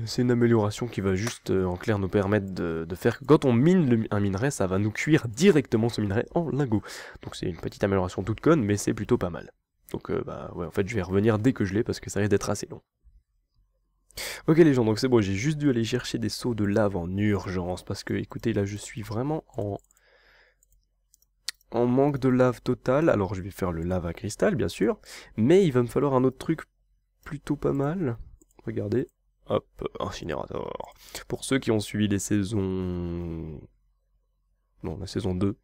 Speaker 1: C'est une amélioration qui va juste, en clair, nous permettre de faire que quand on mine un minerai, ça va nous cuire directement ce minerai en lingots. Donc c'est une petite amélioration toute conne, mais c'est plutôt pas mal. Donc ouais, en fait, je vais revenir dès que je l'ai, parce que ça risque d'être assez long. Ok les gens, donc c'est bon, j'ai juste dû aller chercher des seaux de lave en urgence, parce que, écoutez, là, je suis vraiment en manque de lave totale. Alors je vais faire le lave à cristal, bien sûr, mais il va me falloir un autre truc plutôt pas mal. Regardez. Hop, incinérateur. Pour ceux qui ont suivi les saisons... Non, la saison 2,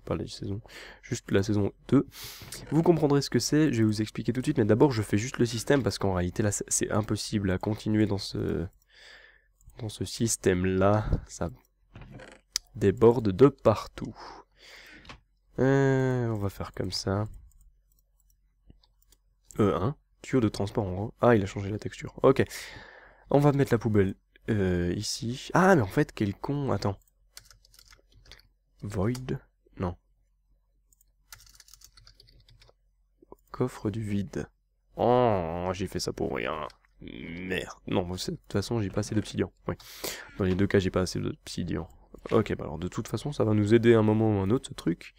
Speaker 1: pas les saisons, juste la saison 2. Vous comprendrez ce que c'est, je vais vous expliquer tout de suite, mais d'abord je fais juste le système, parce qu'en réalité là c'est impossible à continuer dans ce système-là, ça déborde de partout. On va faire comme ça. E1, tuyau de transport en haut. Ah, il a changé la texture, ok. On va mettre la poubelle ici. Ah, mais en fait, quel con. Attends. Void. Non. Coffre du vide. Oh, j'ai fait ça pour rien. Merde. Non, de toute façon, j'ai pas assez d'obsidian. Oui. Dans les deux cas, j'ai pas assez d'obsidian. Ok, bah alors de toute façon, ça va nous aider à un moment ou un autre, ce truc.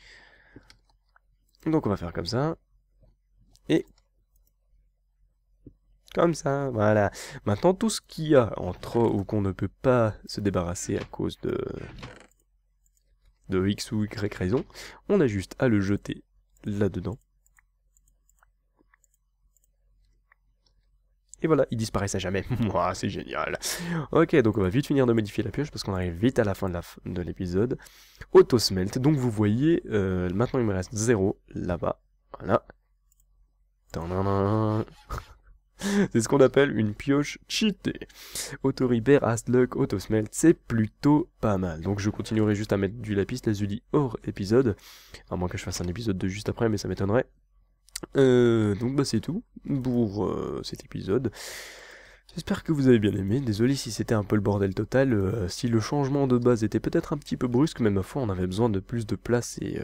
Speaker 1: Donc on va faire comme ça. Et... comme ça, voilà. Maintenant, tout ce qu'il y a en trop ou qu'on ne peut pas se débarrasser à cause de X ou Y raison, on a juste à le jeter là-dedans. Et voilà, il disparaissent à jamais. Mouah, c'est génial. Ok, donc on va vite finir de modifier la pioche parce qu'on arrive vite à la fin de l'épisode. Auto-smelt, donc vous voyez, maintenant il me reste 0 là-bas. Voilà. Tadadam. C'est ce qu'on appelle une pioche cheatée. Auto-repair, Astluck, auto-smelt, c'est plutôt pas mal. Donc je continuerai juste à mettre du lapis lazuli hors épisode. À moins que je fasse un épisode de juste après, mais ça m'étonnerait. Donc bah c'est tout pour cet épisode. J'espère que vous avez bien aimé. Désolé si c'était un peu le bordel total. Si le changement de base était peut-être un petit peu brusque, mais ma foi on avait besoin de plus de place et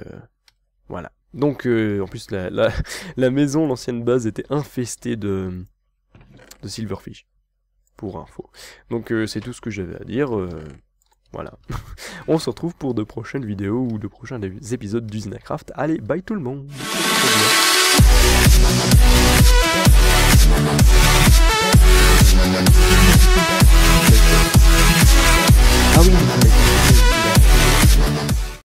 Speaker 1: voilà. Donc en plus la maison, l'ancienne base était infestée de silverfish, pour info. Donc c'est tout ce que j'avais à dire, voilà. On se retrouve pour de prochaines vidéos ou de prochains épisodes d'Usinacraft. Allez, bye tout le monde. Ah oui.